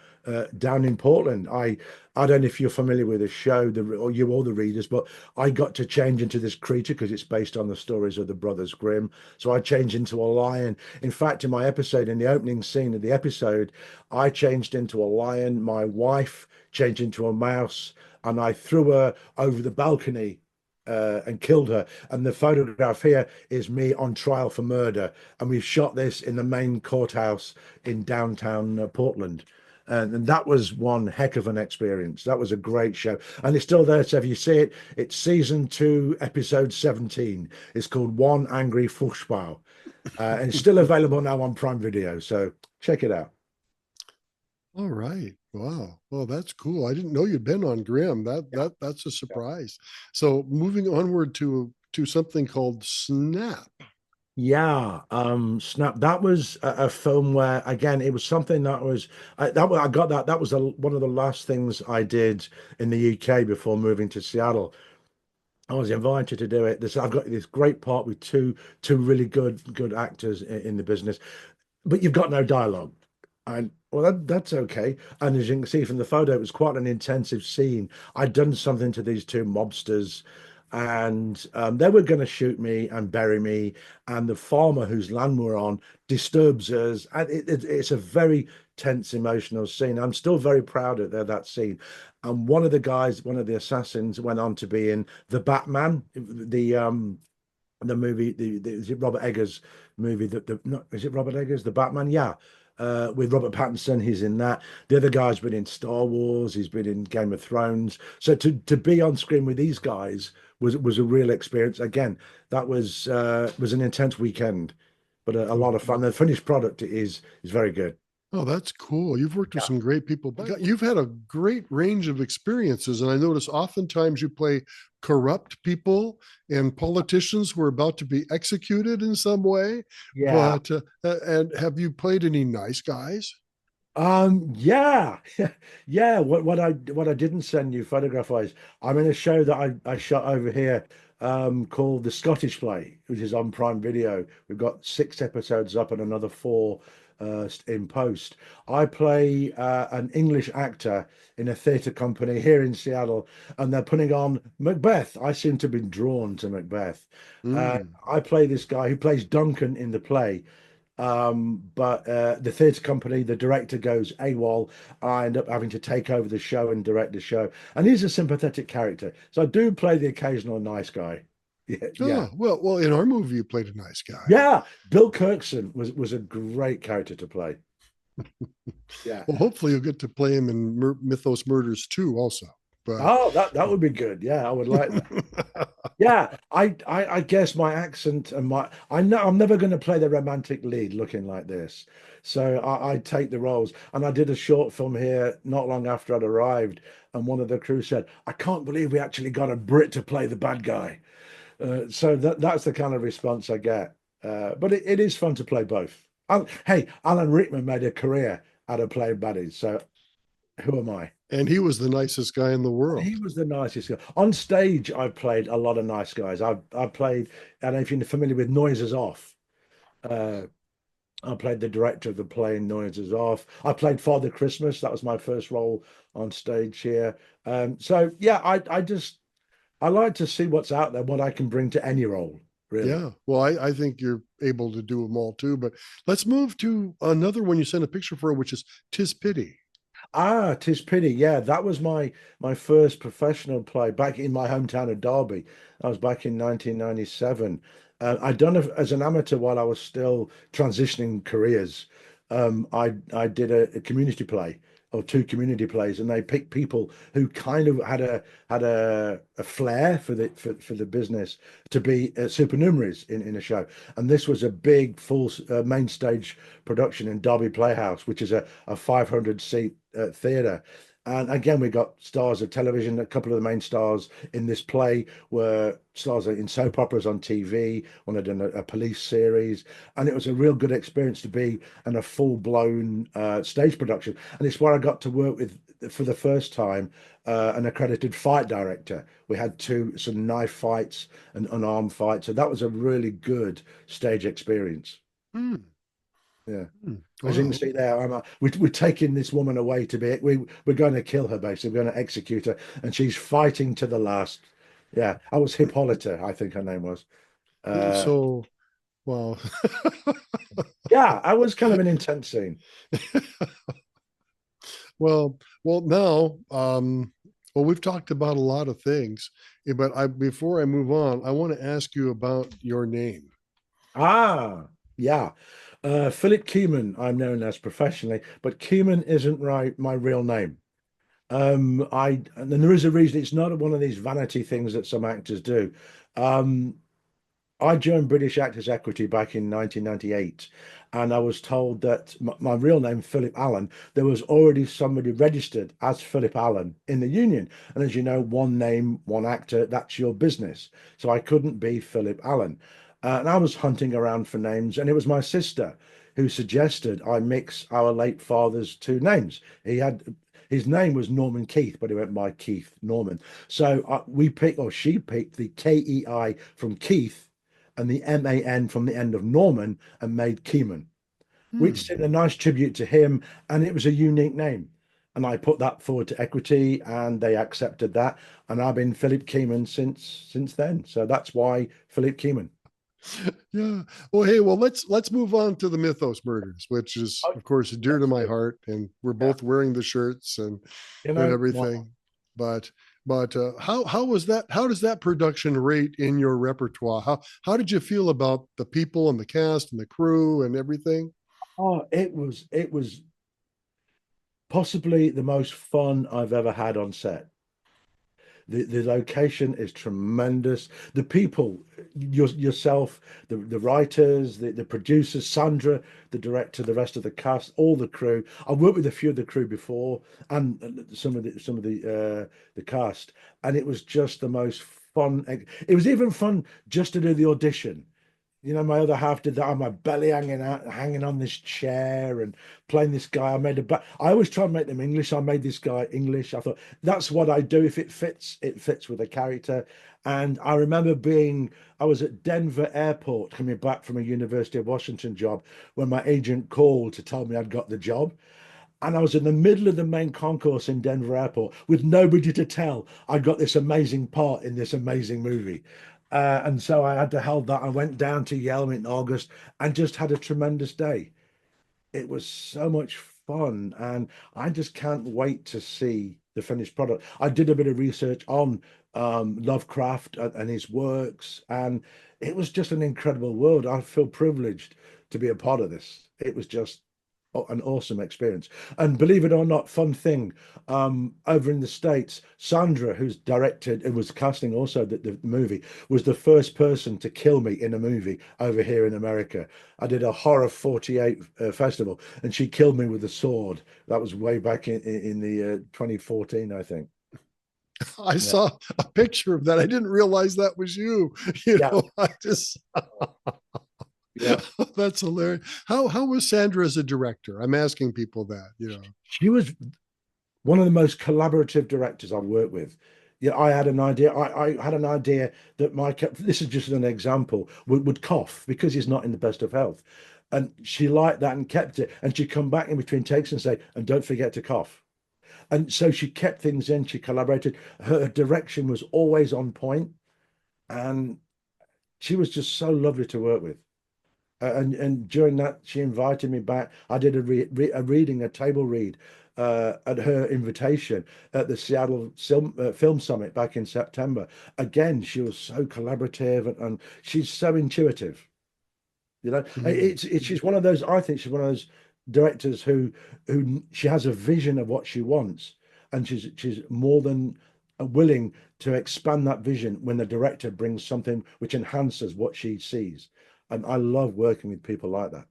[SPEAKER 2] down in Portland. I don't know if you're familiar with the show, or you all the readers, but I got to change into this creature because it's based on the stories of the brothers Grimm. So I changed into a lion. In fact, in my episode, in the opening scene of the episode, I changed into a lion. My wife changed into a mouse, and I threw her over the balcony and killed her. And the photograph here is me on trial for murder. And we've shot this in the main courthouse in downtown Portland. And that was one heck of an experience. That was a great show. And it's still there. So if you see it, it's season 2, episode 17. It's called One Angry Fuchsbau. And it's still available now on Prime Video. So check it out.
[SPEAKER 1] All right. Wow. Well, that's cool. I didn't know you'd been on Grimm.
[SPEAKER 2] Yeah.
[SPEAKER 1] That's a surprise. So moving onward to something called Snap.
[SPEAKER 2] Yeah, Snap. That was a film where, again, it was something that was I got that. That was one of the last things I did in the UK before moving to Seattle. I was invited to do it. I've got this great part with two really good actors in the business, but you've got no dialogue. And well, that's okay. And as you can see from the photo, it was quite an intensive scene. I'd done something to these two mobsters, and they were going to shoot me and bury me. And the farmer whose land we're on disturbs us, and it's a very tense, emotional scene. I'm still very proud of that scene. And one of the guys, one of the assassins, went on to be in the Batman, the movie, is it Robert Eggers movie that the not is it Robert Eggers, the Batman? Yeah. With Robert Pattinson, he's in that. The other guy's been in Star Wars, he's been in Game of Thrones. So to be on screen with these guys was a real experience. Again, that was an intense weekend, but a lot of fun. The finished product is very good.
[SPEAKER 1] Oh, that's cool. You've worked with
[SPEAKER 2] Yeah.
[SPEAKER 1] some great people. You've had a great range of experiences. And I notice oftentimes you play corrupt people and politicians who are about to be executed in some way.
[SPEAKER 2] Yeah.
[SPEAKER 1] But, and have you played any nice guys?
[SPEAKER 2] Yeah. Yeah. What I didn't send you photograph wise, I'm in a show that I shot over here, called The Scottish Play, which is on Prime Video. We've got 6 episodes up and another 4 in post. I play an English actor in a theatre company here in Seattle, and they're putting on Macbeth. I seem to have been drawn to Macbeth.
[SPEAKER 1] Mm.
[SPEAKER 2] I play this guy who plays Duncan in the play. But the theatre company, the director goes AWOL. I end up having to take over the show and direct the show. And he's a sympathetic character. So I do play the occasional nice guy. Yeah, yeah.
[SPEAKER 1] Oh, well, in our movie, you played a nice guy.
[SPEAKER 2] Yeah. Bill Kirkson was a great character to play. Yeah.
[SPEAKER 1] Well, hopefully you'll get to play him in Mythos Murders too, also. But
[SPEAKER 2] Oh, that would be good. Yeah, I would like that. Yeah, I guess my accent and I know I'm never going to play the romantic lead looking like this. So I take the roles. And I did a short film here not long after I'd arrived, and one of the crew said, I can't believe we actually got a Brit to play the bad guy. So that's the kind of response I get. But it is fun to play both. Hey, Alan Rickman made a career out of playing baddies. So who am I?
[SPEAKER 1] And he was the nicest guy in the
[SPEAKER 2] He
[SPEAKER 1] world.
[SPEAKER 2] was the nicest guy. On stage, I played a lot of nice guys. I played, I don't know if you're familiar with Noises Off. Uh, I played the director of the play in Noises Off. I played Father Christmas. That was my first role on stage here. So yeah, I like to see what's out there, what I can bring to any role, really.
[SPEAKER 1] Yeah. Well, I think you're able to do them all too. But let's move to another one you sent a picture for, which is Tis Pity.
[SPEAKER 2] Ah, Tis Pity. Yeah, that was my first professional play back in my hometown of Derby. I was back in 1997. I'd done it as an amateur while I was still transitioning careers. I did a community play or two community plays, and they picked people who kind of had a flair for the business to be supernumeraries in a show. And this was a big full main stage production in Derby Playhouse, which is a 500 seat theatre. And again, we got stars of television. A couple of the main stars in this play were stars in soap operas on TV. One had done a police series, and it was a real good experience to be in a full-blown stage production. And it's where I got to work with, for the first time, an accredited fight director. We had some knife fights and unarmed fights, so that was a really good stage experience.
[SPEAKER 1] Hmm.
[SPEAKER 2] Yeah.
[SPEAKER 1] Hmm.
[SPEAKER 2] As you can
[SPEAKER 1] Wow.
[SPEAKER 2] see there, we're taking this woman away to be, we're going to kill her, basically. We're going to execute her, and she's fighting to the last. Yeah, I was Hippolyta, I think her name was. Uh,
[SPEAKER 1] So, wow.
[SPEAKER 2] yeah, I was kind of an intense scene.
[SPEAKER 1] Well, now, well, we've talked about a lot of things, but before I move on, I want to ask you about your name.
[SPEAKER 2] Ah, yeah. Philip Keiman, I'm known as professionally, but Keiman isn't my real name. And there is a reason. It's not one of these vanity things that some actors do. Um, I joined British Actors Equity back in 1998, and I was told that my real name, Philip Allen, there was already somebody registered as Philip Allen in the union. And as you know, one name, one actor, that's your business. So I couldn't be Philip Allen. And I was hunting around for names, and it was my sister who suggested I mix our late father's two names. His name was Norman Keith, but he went by Keith Norman. So we picked, or she picked, the KEI from Keith and the MAN from the end of Norman and made Keiman, which
[SPEAKER 1] Hmm.
[SPEAKER 2] seemed a nice tribute to him. And it was a unique name. And I put that forward to Equity and they accepted that. And I've been Philip Keiman since then. So that's why Philip Keiman.
[SPEAKER 1] Yeah. Well, hey, well, let's move on to the Mythos murders, which is,
[SPEAKER 2] Oh,
[SPEAKER 1] of course, dear to
[SPEAKER 2] let's
[SPEAKER 1] my
[SPEAKER 2] do.
[SPEAKER 1] heart, and we're
[SPEAKER 2] Yeah.
[SPEAKER 1] both wearing the shirts
[SPEAKER 2] You
[SPEAKER 1] and
[SPEAKER 2] know, why not?
[SPEAKER 1] everything. But how was that? How does that production rate in your repertoire? How did you feel about the people and the cast and the crew and everything?
[SPEAKER 2] Oh, it was possibly the most fun I've ever had on set. The location is tremendous. The people, yourself, the writers, the producers, Sandra, the director, the rest of the cast, all the crew. I've worked with a few of the crew before, and some of the cast, and it was just the most fun. It was even fun just to do the audition. My other half did that on my belly hanging out, hanging on this chair and playing this guy. I always try and make them English. I made this guy English. I thought that's what I do. If it fits with a character. And I remember I was at Denver Airport coming back from a University of Washington job when my agent called to tell me I'd got the job. And I was in the middle of the main concourse in Denver Airport with nobody to tell I got this amazing part in this amazing movie. And so I had to hold that. I went down to Yelm in August and just had a tremendous day. It was so much fun, and I just can't wait to see the finished product. I did a bit of research on Lovecraft and his works, and it was just an incredible world. I feel privileged to be a part of this. It was just an awesome experience. And believe it or not, fun thing, over in the States, Sandra, who's directed and was casting also the movie, was the first person to kill me in a movie over here in America. I did a Horror 48 festival, and she killed me with a sword. That was way back in the 2014, I think.
[SPEAKER 1] I
[SPEAKER 2] Yeah.
[SPEAKER 1] saw a picture of that. I didn't realize that was you.
[SPEAKER 2] Yeah.
[SPEAKER 1] I just
[SPEAKER 2] Yeah.
[SPEAKER 1] That's hilarious. How was Sandra as a director? I'm asking people that, you know.
[SPEAKER 2] She was one of the most collaborative directors I've worked with. Yeah, I had an idea. I had an idea that this is just an example, would cough because he's not in the best of health. And she liked that and kept it. And she'd come back in between takes and say, and don't forget to cough. And so she kept things in, she collaborated. Her direction was always on point, and she was just so lovely to work with. And during that, she invited me back. I did a reading, a table read, at her invitation at the Seattle Film Summit back in September. Again, she was so collaborative, and she's so intuitive. You know,
[SPEAKER 1] Mm,
[SPEAKER 2] she's one of those. I think she's one of those directors who she has a vision of what she wants, and she's more than willing to expand that vision when the director brings something which enhances what she sees. And I love working with people like that.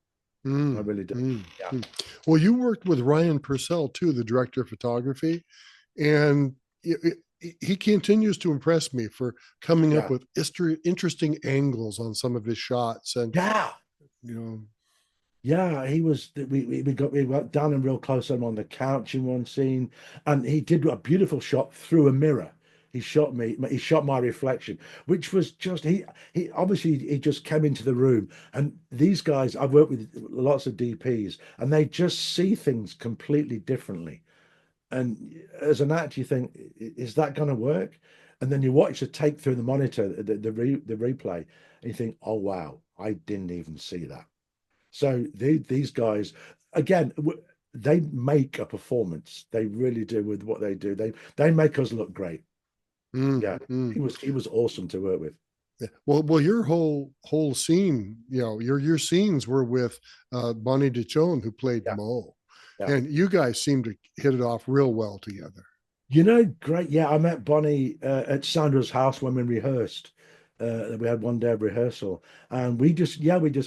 [SPEAKER 2] I
[SPEAKER 1] mm,
[SPEAKER 2] really do.
[SPEAKER 1] mm,
[SPEAKER 2] Yeah,
[SPEAKER 1] mm. Well, you worked with Ryan Purcell too, the director of photography, and he continues to impress me for coming up
[SPEAKER 2] yeah,
[SPEAKER 1] with interesting angles on some of his shots, and
[SPEAKER 2] yeah.
[SPEAKER 1] you know.
[SPEAKER 2] Yeah, he was. We got down and real close on the couch in one scene, and he did a beautiful shot through a mirror. He shot me. He shot my reflection, which was just he obviously he just came into the room. And these guys, I've worked with lots of DPs, and they just see things completely differently. And as an actor, you think, is that going to work? And then you watch the take through the monitor, the replay, and you think, oh wow, I didn't even see that. So these guys, again, they make a performance. They really do with what they do. They make us look great.
[SPEAKER 1] Mm,
[SPEAKER 2] Yeah,
[SPEAKER 1] mm.
[SPEAKER 2] he was awesome to work with.
[SPEAKER 1] Yeah. Well, your whole scene, you know, your scenes were with Bonnie DeChone, who played
[SPEAKER 2] Yeah,
[SPEAKER 1] Mo,
[SPEAKER 2] yeah.
[SPEAKER 1] and you guys seemed to hit it off real well together.
[SPEAKER 2] You know, great. Yeah, I met Bonnie at Sandra's house when we rehearsed. We had one day of rehearsal, and we just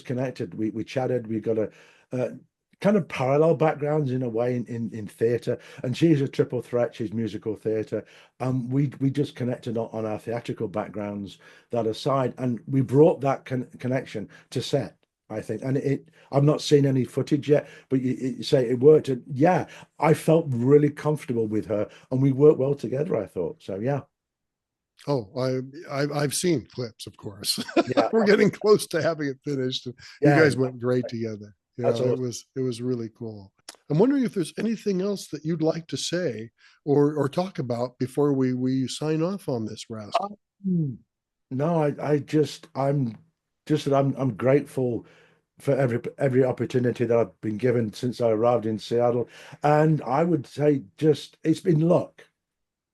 [SPEAKER 2] connected. We chatted. We got a kind of parallel backgrounds in a way in theatre, and she's a triple threat. She's musical theatre, and we just connected on our theatrical backgrounds that aside, and we brought that connection to set. I think, and I've not seen any footage yet, but you say it worked. And yeah, I felt really comfortable with her, and we worked well together, I thought. So yeah,
[SPEAKER 1] Oh, I've seen clips, of course.
[SPEAKER 2] yeah,
[SPEAKER 1] We're getting close to having it finished. And you
[SPEAKER 2] yeah,
[SPEAKER 1] guys
[SPEAKER 2] exactly.
[SPEAKER 1] went great together. You
[SPEAKER 2] That's
[SPEAKER 1] know,
[SPEAKER 2] awesome.
[SPEAKER 1] it was really cool. I'm wondering if there's anything else that you'd like to say or talk about before we sign off on this rascal.
[SPEAKER 2] Um, No, I'm grateful for every opportunity that I've been given since I arrived in Seattle. And I would say just it's been luck.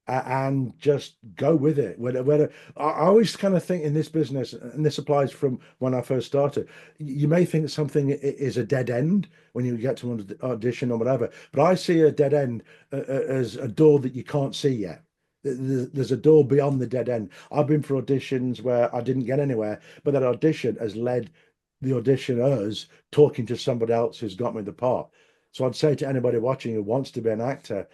[SPEAKER 2] And just go with it. Whether I always kind of think in this business, and this applies from when I first started, you may think something is a dead end when you get to an audition or whatever, but I see a dead end as a door that you can't see yet. There's a door beyond the dead end. I've been for auditions where I didn't get anywhere, but that audition has led the auditioners talking to somebody else who's got me the part. So I'd say to anybody watching who wants to be an actor,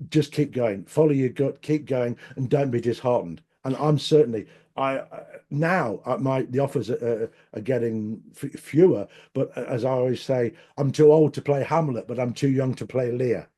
[SPEAKER 2] just keep going, follow your gut, keep going, and don't be disheartened. And I'm certainly, I now my the offers are getting fewer, but as I always say, I'm too old to play Hamlet, but I'm too young to play Lear.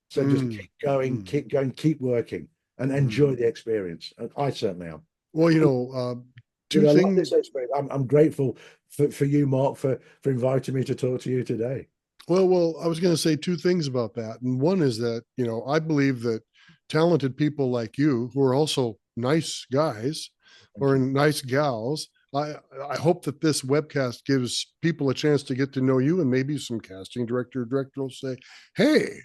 [SPEAKER 2] So just
[SPEAKER 1] Mm, mm,
[SPEAKER 2] keep going, keep working, and
[SPEAKER 1] mm.
[SPEAKER 2] enjoy the experience. And I certainly am.
[SPEAKER 1] Well, you
[SPEAKER 2] And
[SPEAKER 1] know,
[SPEAKER 2] with
[SPEAKER 1] two
[SPEAKER 2] a lot of
[SPEAKER 1] things.
[SPEAKER 2] this experience, I'm grateful for you, Mark, for inviting me to talk to you today.
[SPEAKER 1] Well, I was going to say two things about that. And one is that, you know, I believe that talented people like you, who are also nice guys
[SPEAKER 2] Thank
[SPEAKER 1] or
[SPEAKER 2] you.
[SPEAKER 1] nice gals, I hope that this webcast gives people a chance to get to know you, and maybe some casting director will say, hey,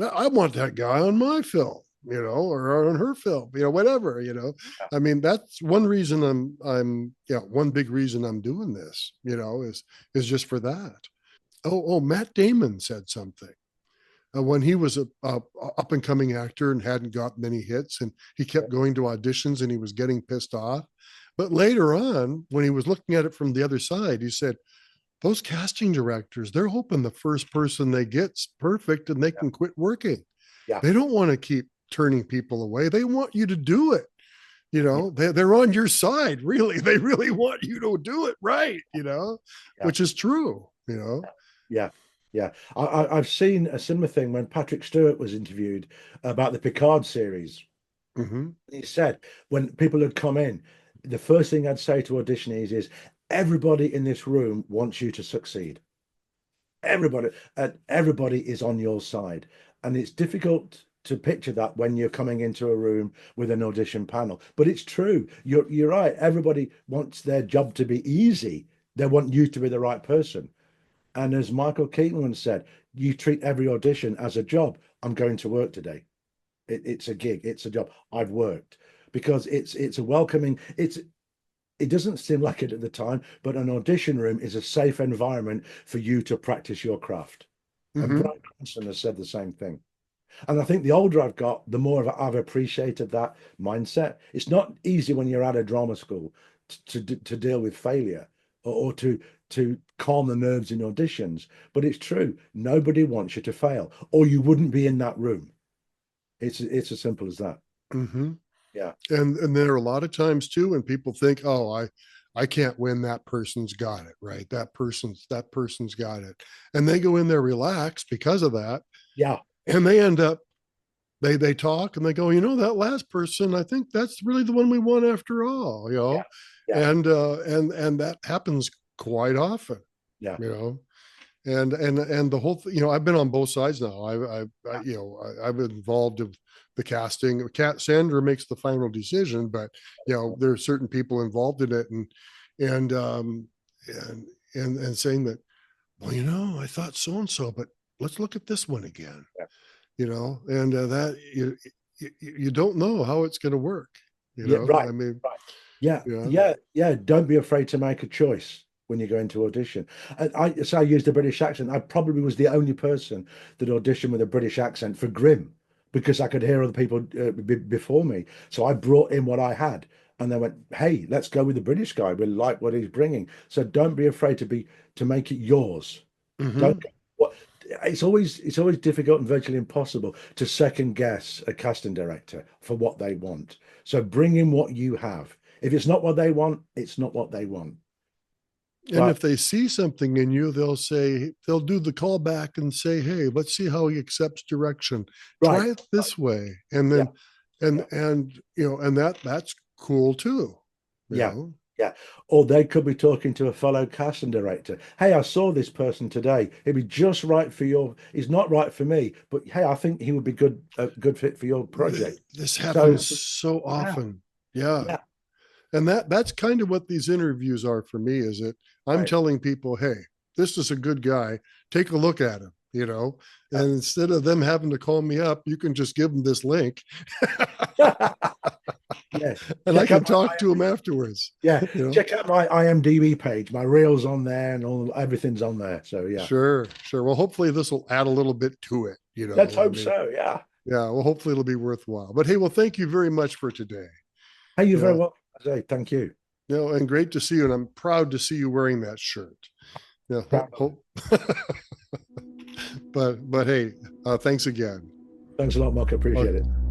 [SPEAKER 1] I want that guy on my film, you know, or on her film, you know, whatever, you know. I mean, that's one reason yeah, one big reason I'm doing this, you know, is just for that. Matt Damon said something when he was a up and coming actor and hadn't got many hits, and he kept going to auditions and he was getting pissed off. But later on, when he was looking at it from the other side, he said, "Those casting directors, they're hoping the first person they get's perfect and they
[SPEAKER 2] Yeah,
[SPEAKER 1] can quit working.
[SPEAKER 2] yeah,
[SPEAKER 1] They don't want to keep turning people away. They want you to do it."
[SPEAKER 2] Yeah,
[SPEAKER 1] they're on your side, really. They really want you to do it right,
[SPEAKER 2] yeah,
[SPEAKER 1] which is true.
[SPEAKER 2] yeah, yeah. I've seen a similar thing when Patrick Stewart was interviewed about the Picard series.
[SPEAKER 1] Hmm.
[SPEAKER 2] He said when people had come in, the first thing I'd say to auditionees is everybody in this room wants you to succeed. Everybody is on your side, and it's difficult to picture that when you're coming into a room with an audition panel. But it's true. You're right. Everybody wants their job to be easy. They want you to be the right person. And as Michael Keaton once said, you treat every audition as a job. I'm going to work today. It's a gig. It's a job. I've worked because it's a welcoming. It doesn't seem like it at the time, but an audition room is a safe environment for you to practice your craft. And
[SPEAKER 1] Hmm.
[SPEAKER 2] Brian Cranston has said the same thing. And I think the older I've got, the more I've appreciated that mindset. It's not easy when you're at a drama school to deal with failure or to calm the nerves in auditions. But it's true. Nobody wants you to fail, or you wouldn't be in that room. It's as simple as that.
[SPEAKER 1] Hmm.
[SPEAKER 2] Yeah.
[SPEAKER 1] And there are a lot of times too when people think, oh, I can't win, that person's got it, right? That person's got it. And they go in there relaxed because of that.
[SPEAKER 2] Yeah.
[SPEAKER 1] And they end up, they talk and they go, that last person, I think that's really the one we want after all.
[SPEAKER 2] Yeah. Yeah.
[SPEAKER 1] And that happens quite often,
[SPEAKER 2] Yeah.
[SPEAKER 1] you know. And the whole I've been on both sides now. I've been involved in the casting. Sandra makes the final decision, but there are certain people involved in it, and and and saying that, well, I thought so and so, but let's look at this one again.
[SPEAKER 2] Yeah.
[SPEAKER 1] And that you don't know how it's going to work.
[SPEAKER 2] Yeah. Right.
[SPEAKER 1] I mean,
[SPEAKER 2] Right. Yeah.
[SPEAKER 1] yeah.
[SPEAKER 2] Yeah. Yeah. Don't be afraid to make a choice when you go into audition. So I used a British accent. I probably was the only person that auditioned with a British accent for Grimm because I could hear other people before me. So I brought in what I had, and they went, "Hey, let's go with the British guy. We like what he's bringing." So don't be afraid to make it yours. Don't.
[SPEAKER 1] Hmm.
[SPEAKER 2] What it's always difficult and virtually impossible to second guess a casting director for what they want. So bring in what you have. If it's not what they want, it's not what they want.
[SPEAKER 1] And
[SPEAKER 2] But
[SPEAKER 1] if they see something in you, they'll do the callback and say, "Hey, let's see how he accepts direction.
[SPEAKER 2] right,
[SPEAKER 1] Try it
[SPEAKER 2] right,
[SPEAKER 1] this way." And
[SPEAKER 2] yeah,
[SPEAKER 1] then, and
[SPEAKER 2] yeah,
[SPEAKER 1] and and that's cool too. You
[SPEAKER 2] yeah,
[SPEAKER 1] know.
[SPEAKER 2] yeah. Or they could be talking to a fellow casting director. Hey, I saw this person today. He'd be just right for your. He's not right for me, but hey, I think he would be a good fit for your project.
[SPEAKER 1] This
[SPEAKER 2] So
[SPEAKER 1] happens so
[SPEAKER 2] yeah,
[SPEAKER 1] often. Yeah.
[SPEAKER 2] yeah,
[SPEAKER 1] And that's kind of what these interviews are for me, is that I'm
[SPEAKER 2] right.
[SPEAKER 1] telling people, hey, this is a good guy. Take a look at him.
[SPEAKER 2] Yeah.
[SPEAKER 1] And instead of them having to call me up, you can just give them this link
[SPEAKER 2] Yeah,
[SPEAKER 1] and I
[SPEAKER 2] check out
[SPEAKER 1] can
[SPEAKER 2] my
[SPEAKER 1] talk to him afterwards.
[SPEAKER 2] yeah,
[SPEAKER 1] You know,
[SPEAKER 2] check out my IMDb page. My reels on there and all everything's on there. So yeah,
[SPEAKER 1] sure, sure. Well, hopefully this will add a little bit to it.
[SPEAKER 2] let's
[SPEAKER 1] I
[SPEAKER 2] hope
[SPEAKER 1] mean,
[SPEAKER 2] so. Yeah.
[SPEAKER 1] yeah, well, hopefully it'll be worthwhile. But hey, well, thank you very much for today.
[SPEAKER 2] Hey, you're
[SPEAKER 1] You
[SPEAKER 2] very
[SPEAKER 1] know,
[SPEAKER 2] welcome. I say thank you.
[SPEAKER 1] and great to see you. And I'm proud to see you wearing that shirt. Yeah,
[SPEAKER 2] Proud of it.
[SPEAKER 1] but hey, thanks again.
[SPEAKER 2] Thanks a lot, Mark. I appreciate
[SPEAKER 1] Okay,
[SPEAKER 2] it.